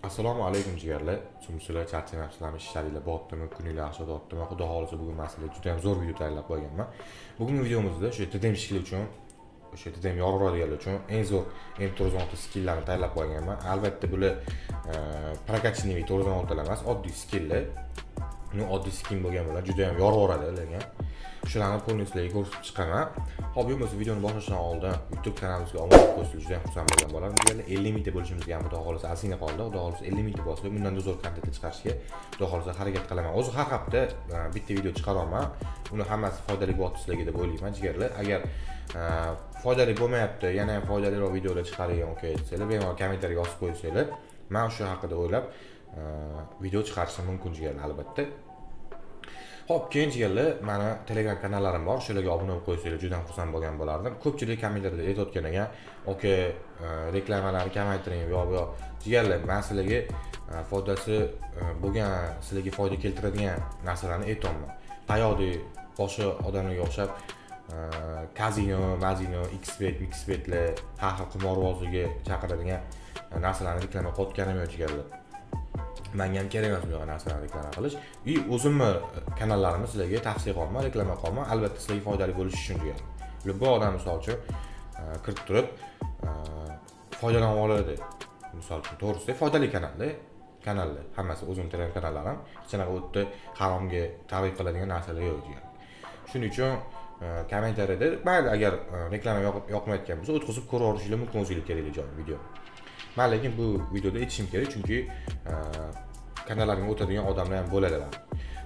Assalomu alaykum jigarlar. Sizlar charchamayapsizlarmi? Ishlaringlar bo'ptimi? Kuninglar yaxshi o'tdimi? Xudo xolisa bugun men sizlarga juda ham zo'r video tayyorlab qo'yganman. Bugungi videomizda o'sha TDM'chilar uchun, o'sha TDM yorug'adiganlar uchun eng zo'r M416 skilllarni tayyorlab qo'yganman. Albatta bular prokatchniy M416 emas, oddiy skilllar. Oddiy skin bo'lgan bilan juda ham yorug'adi ularga. Shularni polnislarga ko'rsatib chiqaman. Hop, bo'lmasa videoni boshlashdan oldin YouTube kanalimizga obuna bo'lib qo'ysangiz juda ham xursand bo'lgan bo'lardim. Deyarli 50 mingta bo'lishimizga ham xudo xolisa asina qoldi. Xudo xolisa 50 mingta bo'lsa, bundan zo'r kontent chiqarishga xudo xolisa harakat qilaman. O'zi har hafta bitta video chiqaraman. Uni hammasi foydali bo'ladi sizlarga deb o'ylayman, jigarlar. Agar foydali bo'lmayapti, yana ham foydaliroq videolar chiqaradigan o'key desanglar, bemalol kommentariyaga yozib qo'ysanglar, men shu haqida o'ylab video chiqarishim mumkin jigarlar, albatta. Hop, keyin jigarlar, meni Telegram kanallarim bor, shularga obuna bo'lib qo'ysanglar juda ham xursand bo'lgan bo'lardim. Ko'pchilik kommentariyada aytayotgan ekan, "Okey, reklamalarni kamaytiring yo jigarlar, men sizlarga foydasi bo'lgan, sizlarga foyda keltiradigan narsalarni aytayapman. Payoqdek boshqa odamlarga o'xshab kazino, xbetlar, har xil qimorbozlarga chaqiradigan narsalarni reklama qilayotganim yo'q jigarlar. Menga ham kerak emas bu narsalarni reklama qilish. O'zimni kanallarimni sizlarga tavsiya qilaman, reklama qilaman. Albatta sizlarga foydali bo'lishi uchun jigarlar. Bu odam misol uchun kirib turib foydalanib oladi. Misol uchun to'g'risida foydali kanallar, hammasi o'zim Telegram kanallarim. Hech qanaqa o'tda haromga targ'ib qiladigan narsalar yo'q jigarlar. Shuning uchun kommentariyada mayli agar reklama yoqmayotgan bo'lsa o'tkazib ko'raverishinglar mumkin o'zingizga kerakli joy video. Men lekin bu videoda aytishim kerak, chunki kanallarimga o'tadigan odamlar ham bo'ladi.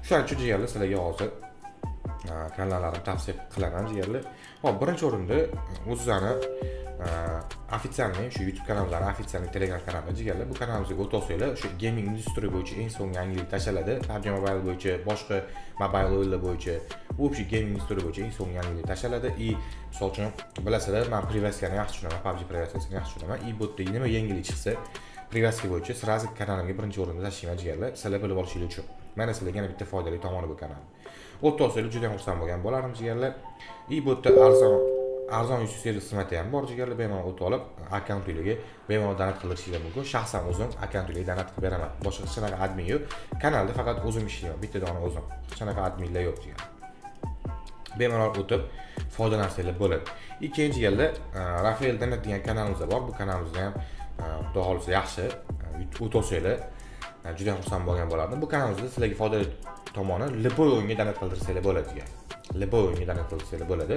Shuning uchun jigarlar sizlarga hozir kanallarimni tavsiya qilaman jigarlar. Hop, birinchi o'rinda o'zlarini ofitsialniy shu YouTube kanallarini ofitsialniy Telegram kanali jigarlar. Bu kanalimizga o'tib olsanglar, o'sha gaming industriya bo'yicha eng so'nggi yangilik tashladi. PUBG Mobile bo'yicha, boshqa mobile o'yinlar bo'yicha, o'sha gaming industriya bo'yicha eng so'nggi yangilik tashladi. Misol uchun bilasizlar, men privaskani yaxshi tushunaman, PUBG privaskasini yaxshi tushunaman. Bu yerda nima yangilik chiqsa, privaska bo'yicha sразу kanalimga birinchi o'rinda tashlayman jigarlar. Sizlar bilib olishingiz uchun. Mana sizlarga yana bitta foydali tomoni bu kanal. O'tib olsanglar juda ham xursand bo'lgan bo'lardim jigarlar. Bu yerda arzon yuz servis xizmati ham bor jigarlar, bemalol o'tib olib akkauntingizga bemalol donat qilishingiz mumkin. Shaxsan o'zim akkauntingizga donat qilib beraman. Boshqa hech qanaqa admin yo'q. Kanalda faqat o'zim ishlayman, bitta dona o'zim. Hech qanaqa adminlar yo'q jigarlar. Bemalol o'tib foydalansanglar bo'ladi. Ikkinchi jigarlar, Rafael Donat degan kanalimiz bor. Bu kanalimizda ham xudo xolisa yaxshi o'tib olsanglar juda ham xursand bo'lgan bo'lardim. Bu kanalimizda sizlarga foydali tomoni liboy o'yinga donat qildirsanglar bo'ladi jigarlar. Liboy o'yinga donat qildirsanglar bo'ladi.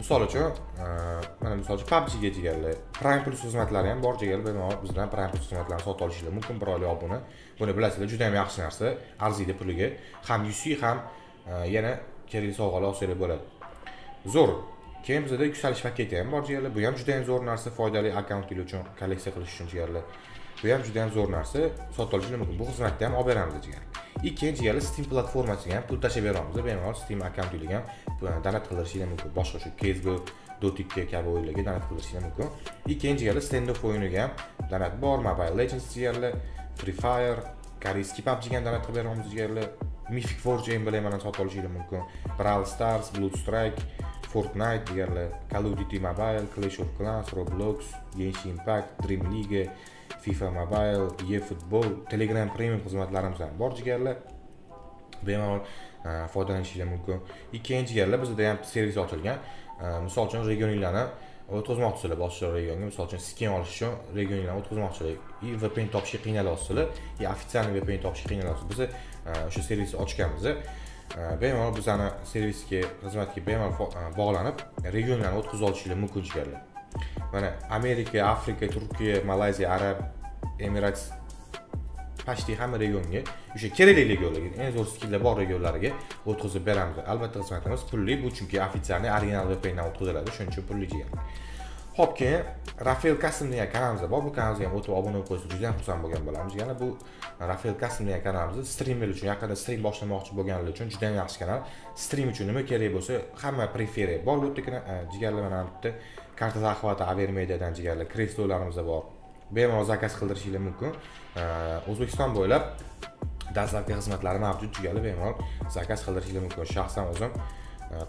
Misol uchun, mana misol uchun PUBG ga jigarlar, Prime Plus xizmatlari ham bor jigarlar, bemalol bizdan Prime Plus xizmatlarini sotib olishingiz mumkin. Bir oylik obuna. Buni bilasizlar, juda ham yaxshi narsa. Arziydi puliga. Ham UC ham yana kerakli sovg'alar olsanglar bo'ladi. Zo'r. Keyin bizda yuksalish paketi ham bor jigarlar. Bu ham juda ham zo'r narsa, foydali akkauntingiz uchun, kolleksiya qilish uchun jigarlar. Bu ham juda ham zo'r narsa, sotib olishingiz mumkin. Bu xizmatni ham olib beramiz jigarlar. Ikkinchi jigarlar, Steam platformasiga ham pul tashab beramiz. Bemalol Steam akkauntingizga ham donat qildirishingiz mumkin. Boshqa shu CS:GO, Dota 2 kabi o'yinlarga donat qildirishingiz mumkin. Ikkinchi jigarlar, Standoff o'yiniga ham donat bor. Mobile Legends jigarlar, Free Fire, koreyskiy PUBG ga donat qilib beramiz jigarlar. Mythic Forge emblem bilan sotib olishingiz mumkin. Brawl Stars, Blood Strike, Fortnite jigarlar, Call of Duty Mobile, Clash of Clans, Roblox, Genshin Impact, Dream League, FIFA Mobile, eFootball, Telegram Premium xizmatlarimiz ham bor jigarlar. Bemalol foydalanishingiz mumkin. Ikkinchi jigarlar, bizda ham servis ochilgan. Misol uchun regionlarni o'tkazmoqchisizlar, boshqa regionga, misol uchun skin olish uchun regionlarni o'tkazmoqchilar. VPN topishga qiynalyapsizlar, ofitsialniy VPN topishga qiynalyapsiz. Biz o'sha servisni ochganmiz. Bemalol bizani servisga, xizmatga bemalol bog'lanib, regionlarni o'tkazib olishingiz mumkin jigarlar. Mana Amerika, Afrika, Turkiya, Malayziya, Arab Emirates pashti hamma regionga, o'sha kerakli regionlarga, eng zo'r skilllar bor regionlariga o'tkazib beramiz. Albatta xizmatimiz pulli, bu chunki ofitsialniy original VPN dan o'tkaziladi, shuning uchun pulli jigarlar. Hop, keyin Rafael Custom degan kanalimiz bor. Bu kanalga ham o'tib obuna bo'lib qo'ysangiz juda ham xursand bo'lgan bo'lamiz. Yana bu Rafael Custom degan kanalimiz streamerlar uchun, yaqinda stream boshlamoqchi bo'lganlar uchun juda ham yaxshi kanal. Stream uchun nima kerak bo'lsa, hamma preferiya bor. Bu yerda jigarlar mana bitta karta захвата Avermediadan jigarlar, kreslolarimiz bor. Bemalol zakaz qildirishingiz mumkin. O'zbekiston bo'ylab dastlabki xizmatlari mavjud jigarlar, bemalol zakaz qildirishingiz mumkin. Shaxsan o'zim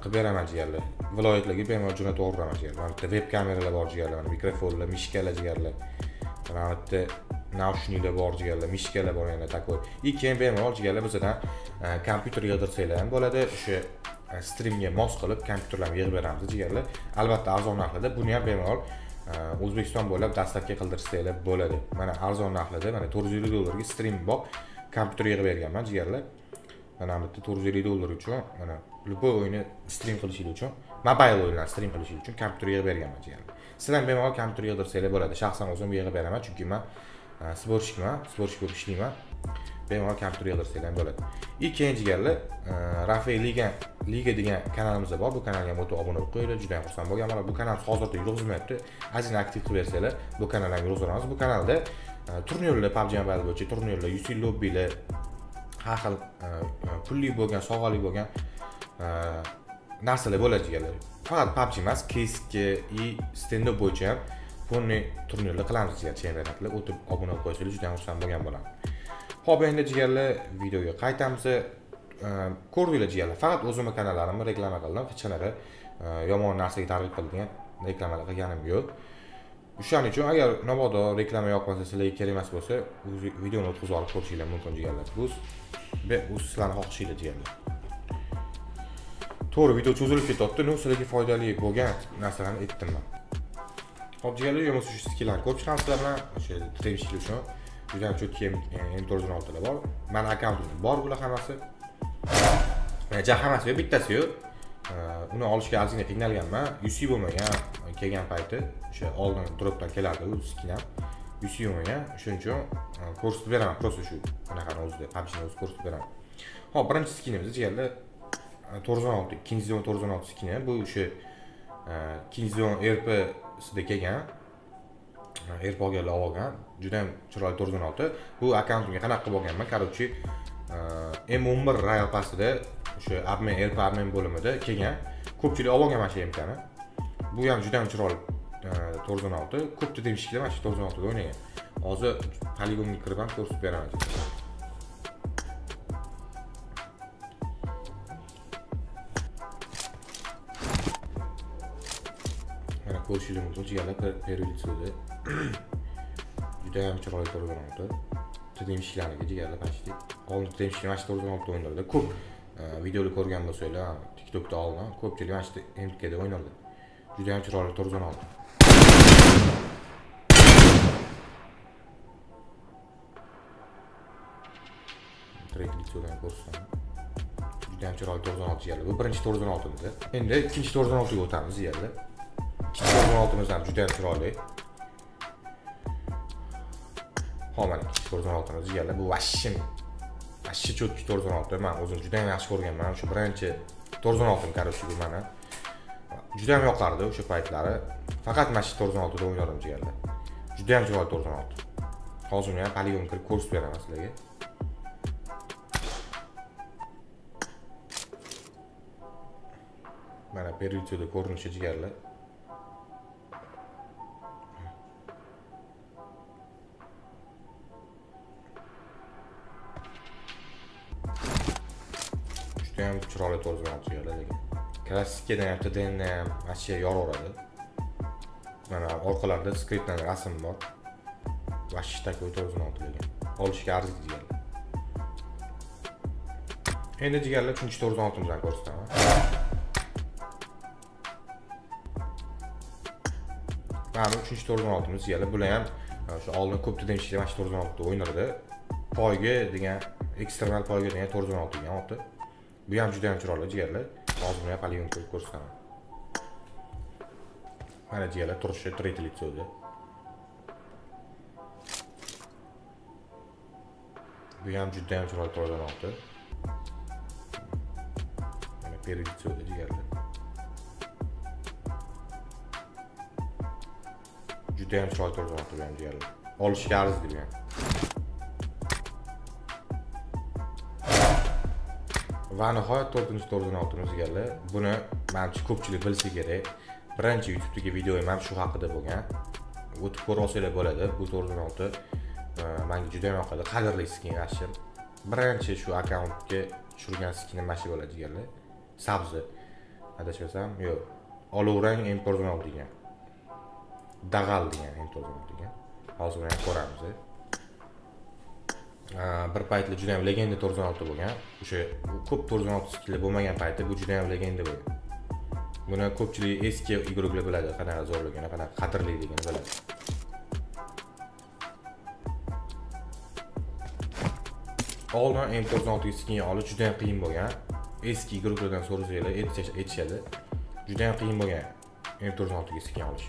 qilib beraman jigarlar. Viloyatlarga bemalol jo'natib yuboraman jigarlar. Mana bitta web kameralar bor jigarlar, mana mikrofonlar, mishkalar jigarlar. Mana bitta naushniklar bor jigarlar, mishkalar bor yana takoy. И keyin bemalol jigarlar bizdan kompyuter yig'dirsanglar ham bo'ladi. O'sha streamga mos qilib kompyuterlarni yig'ib beramiz jigarlar. Albatta arzon narxida. Buni ham bemalol O'zbekiston bo'ylab dastlabki qildirsanglar bo'ladi. Mana arzon narxida, mana $450 stream bor. Kompyuter yig'ib berganman jigarlar. Mana bu $450 uchun mana любой o'yinni stream qilishingiz uchun, mobile o'yinlarni stream qilishingiz uchun kompyuter yig'ib berganman jigarlar. Sizlar ham bemalol kompyuter yig'dirsanglar bo'ladi. Shaxsan o'zim yig'ib beraman, chunki men sportchikman, sportchik bo'lib ishlayman. Bemalol kompyuter yig'dirsanglar ham bo'ladi. Ikkinchi jigarlar, Rafael Liga degan kanalimiz bor. Bu kanalga ham o'tib obuna bo'lib qo'yinglar. Juda ham xursand bo'lganman. Bu kanal hozirda yurg'izilmayapti. Ozgina aktiv qilib bersangiz, bu kanalni ham yurg'izamiz. Bu kanalda turnirlar, PUBG Mobile bo'yicha turnirlar, UC lobbilar, har xil pulli bo'lgan, sovg'ali bo'lgan narsalar bo'ladi jigarlar. Faqat PUBG emas, CS:GO и stand-up bo'yicha ham fonli turnirlar qilamiz jigar, chempionatlar. O'tib obuna bo'lib qo'ysangiz juda ham xursand bo'lgan bo'laman. Xo'p, endi jigarlar videoga qaytamiz. Ko'rdinglar jigarlar, faqat o'zimning kanallarimni reklama qildim. Hech qanaqa yomon narsaga targ'ib qiladigan reklamalar qilganim yo'q. O'shaning uchun agar mabodo reklama yoqmasa, sizlarga kerak emas bo'lsa, videoni o'tkazib olib ko'rishingiz mumkin jigarlar. Bu sizlarning xohishinglar jigarlar. To'g'ri, video cho'zilib ketyapti. Sizlarga foydali bo'lgan narsalarni aytdim men. Xo'p, jigarlar, yo'q bo'lsa shu skillarni ko'rib chiqamsizlar bilan o'sha trenchlik uchun. Juda ham cho'tki M416 lar bor. Meni akkauntimda bor bular hammasi. Hammasi bittasi yo'q. Uni olishga ozgina qiynalganman. UC bo'lmagan kelgan payti, o'sha oldin dropdan kelardi u skin ham. UC bo'lmagan. Shuning uchun ko'rsatib beraman, prosta shu bunaqa o'zida PUBG'ni o'zi ko'rsatib beraman. Hop, birinchi skinimiz jigarlar 416, ikkinchi sezon 416 skini. Bu o'sha ikkinchi sezon RP sida kelgan. RP olganlar olgan. Juda ham chiroyli 416. Bu akkauntimga qanaqa qilib olganman? Короче, M11 Royal Pass'ida o'sha admin RP admin bo'limida kelgan. Ko'pchilik olgan mana shu MKni. Bu ham juda ham chiroyli 416. Ko'p demishkilar mana shu 416 da o'ynagan. Hozir poligonga kirib ham ko'rsatib beraman. Mana ko'rishingiz mumkin jigarlar, periodik juda ham chiroyli 416. Demishkilarga jigarlar почти. Oldin demishkilar mana shu 416 o'ynardi. Ko'p videolar ko'rgan bo'lsanglar, TikTokda olgan, ko'pchilik mana shu MKda o'ynardi. Juda ham chiroyli 416. Tracklikdan ko'rsatam. Juda ham chiroyli 416 jigarlar. Bu birinchi 416'miz. Endi ikkinchi 416 ga o'tamiz jigarlar. Ikkinchi 416'miz ham juda ham chiroyli. Hop, mana ikkinchi 416'miz jigarlar. Bu vashim. Vashim cho'tki 416. Men o'zim juda ham yaxshi ko'rganman. Shu birinchi 416'im короче bu mana. Juda ham yoqardi o'sha paytlari. Faqat mana shu 416 da o'ynardim jigarlar. Juda ham chiroyli 416. Hozir uni ham poligon kirib ko'rsatib beraman sizlarga. Mana periodik ko'rinishi jigarlar. Juda ham chiroyli 416 jigarlar lekin. Klassikadan ham TD'ni ham ashya yoraveradi. Mana orqalarida skriptdan rasm bor. Vash takoy 416 lekin. Olishga arziydi jigarlar. Endi jigarlar 416'mizdan ko'rsataman. Mana 416'miz jigarlar. Bular ham shu oldin ko'p demishlar mana 416 da o'ynardi. Poyga degan, ekstremal poyga degan 416 degan oldi. Bu ham juda ham chiroyli jigarlar. Hozir uni poligon qilib ko'rsataman. Mana jigarlar turishi tretlik so'zi. Bu ham juda ham chiroyli 416. Mana periodik so'zi jigarlar. Juda ham chiroyli 416 bu ham jigarlar. Olishga arziydi bu ham. Va nihoyat 416'miz jigarlar. Buni menimcha ko'pchilik bilsa kerak. Birinchi YouTube'dagi videoim ham shu haqida bo'lgan. O'tib ko'rib olsanglar bo'ladi. Bu 416 menga juda ham yoqadi. Qadrli skin ashim. Birinchi shu akkauntga tushirgan skinim mana shu bo'ladi jigarlar. Sabzi. Adashmasam, yo'q. Olovrang M416 degan. Dagal degan M416 degan. Hozir uni ko'ramiz. bir paytlar juda ham legenda 96 bo'lgan. O'sha ko'p 96 skilli bo'lmagan paytda bu juda ham legenda bo'lgan. Buni ko'pchilik eski igrovlar biladi, qanaqa zo'rligini, qanaqa xatarliligini biladi. Oldin M96 skin olish juda ham qiyin bo'lgan. Eski igrovlardan so'rasanglar aytishadi. Juda ham qiyin bo'lgan M96 skin olish.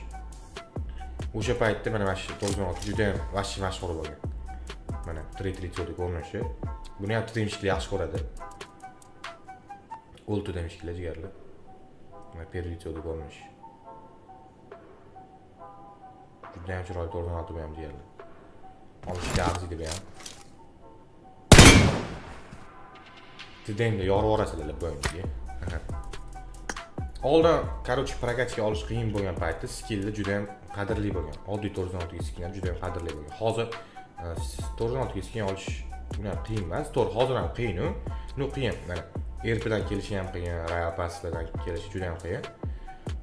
O'sha paytda mana shu 96 juda ham mashhur bo'lgan. Mana 330 ko'rinishi. Buni ham demishkilar yaxshi ko'radi. O'lti demishkilar jigarlar. Mana perlitsiya ko'rinish. Juda ham chiroyli 96 ham jigarlar. Olishga arziydi bu ham. Tedemda yorib orasizlar bu o'yinga. Oldin, короче, prokatga olish qiyin bo'lgan paytda skilllar juda ham qadrli bo'lgan. Oddiy 96 skin ham juda ham qadrli bo'lgan. Hozir 96 skin olish buni ham qiyin emas. To'g'ri, hozir ham qiyin-u. No qiyin. Mana ERPdan kelishi ham qiyin, Royal Pass'lardan kelishi juda ham qiyin.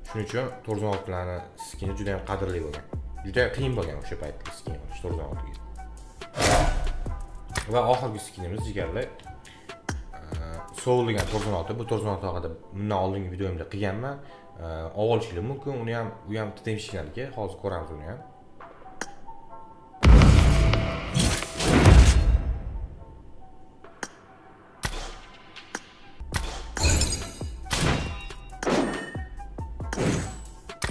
Shuning uchun 96 larni skini juda ham qadrli bo'lgan. Juda qiyin bo'lgan o'sha paytda skin olish 96 ga. Va oxirgi skinimiz jigarlar Soul degan 96. Bu 96 haqida bundan oldingi videomda qilganman. Olishinglar mumkin. U ham temishlarga hozir ko'ramiz uni ham.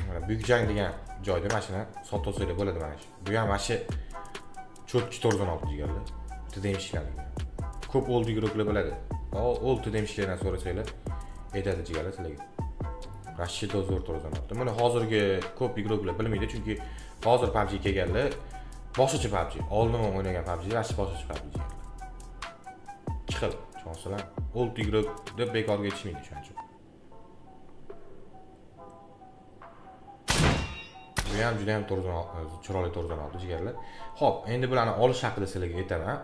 Mana Buyuk jang degan joyda mashina sotib olsanglar bo'ladi mana shu. Bu ham mana shu cho'tki 96 jigarlar. Temishlarga. Ko'p oldi guruhlar bo'ladi. O'lti demishlardan so'rasanglar aytadi jigarlar sizlarga. Rashidov zo'r 96. Buni hozirgi ko'p guruhlar bilmaydi, chunki hozir PUBG kelganlar boshqacha PUBG. Oldin o'ynagan PUBG boshqacha PUBG. Chiqib, chonsalar o'lti guruh deb bekorga yetishmaydi shuning uchun. Bu ham juda ham chiroyli 96 jigarlar. Xo'p, endi bularni olish haqida sizlarga aytaman.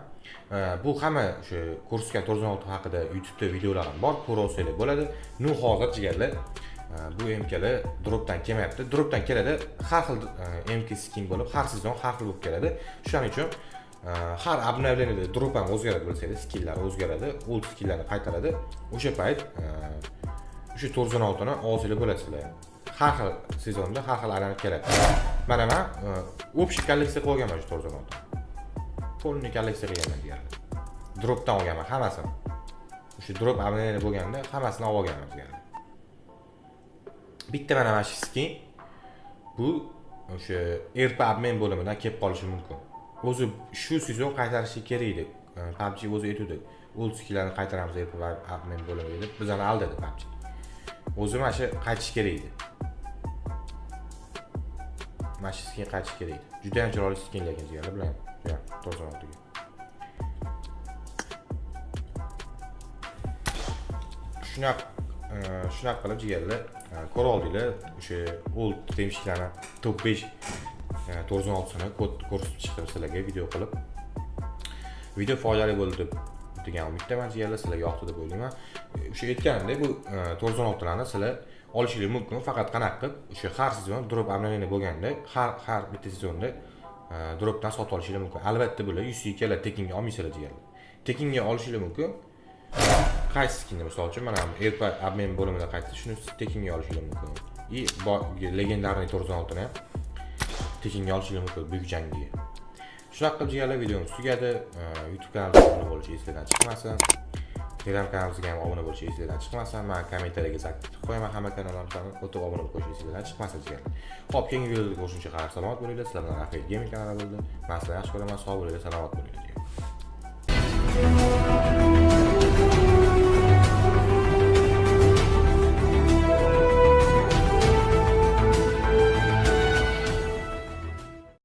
Bu hamma o'sha kursga 96 haqida YouTube'da videolarim bor, ko'ra olsanglar bo'ladi. Nu hozir jigarlar bu MKlar dropdan kelmayapti. Dropdan keladi, har xil MK skin bo'lib, har sezon har xil bo'lib keladi. Shuning uchun har обновленияda drop ham o'zgaradi bo'lsangiz, skilllar o'zgaradi, old skilllarni qaytaradi. O'sha payt o'sha 96 ni olsanglar bo'ladi sizlar. Har xil sezonda har xil aylanib keladi. Mana men общий kolleksiya qo'yganman shu 96. Polni kolleksiya qilganman jigarlar. Dropdan olganman hammasini. O'sha drop обновление bo'lganda hammasini olganman jigarlar. Bitta mana shu skin bu o'sha ERP обмен bo'limidan kelib qolishi mumkin. O'zi shu sezon qaytarishi kerak edi. PUBG o'zi aytdi. Old skinlarni qaytaramiz ERP обмен bo'limiga deb bizani aldadi PUBG. O'zi mana shu qaytish kerak edi. Mana shu skin qaytish kerak edi. Juda ham chiroyli skinlarga jigarlar bilan. Ya, 96 ga. Shunaqa qilib jigarlar ko'ra oldinglar, o'sha old temishlarni top 5 96 ni ko'rsatib chiqdim sizlarga video qilib. Video foydali bo'ldi degan umiddaman jigarlar, sizlarga yoqdi deb o'ylayman. O'sha aytganimdek, bu 96 larni sizlar olishingiz mumkin, faqat qanaqa qilib o'sha har sezon drop обновление bo'lganda, har bitta sezonda dropdan sotib olishingiz mumkin. Albatta bular 100 ga tekinga olmaysizlar jigarlar. Tekinga olishingiz mumkin. Qaysi skinni misol uchun mana ERP обмен bo'limida qaytsa shuni tekinga olishingiz mumkin. Legendarniy 96 ni ham tekinga olishingiz mumkin Buyuk jangiga. Shunaqa qilib jigarlar videomiz tugadi. YouTube kanalimizga obuna bo'lish esingizdan chiqmasin. Telegram kanalimizga ham obuna bo'lish esingizdan chiqmasin. Men kommentariyaga zakir qo'yaman hamma kanallarimga, o'tib obuna bo'lish esingizdan chiqmasin jigarlar. Xo'p, keyingi videoda ko'rishguncha xayr salomat bo'linglar. Sizlar bilan Rafael Gaming kanali bo'ldi. Men sizlarni yaxshi ko'raman, sog' bo'linglar, salomat bo'linglar.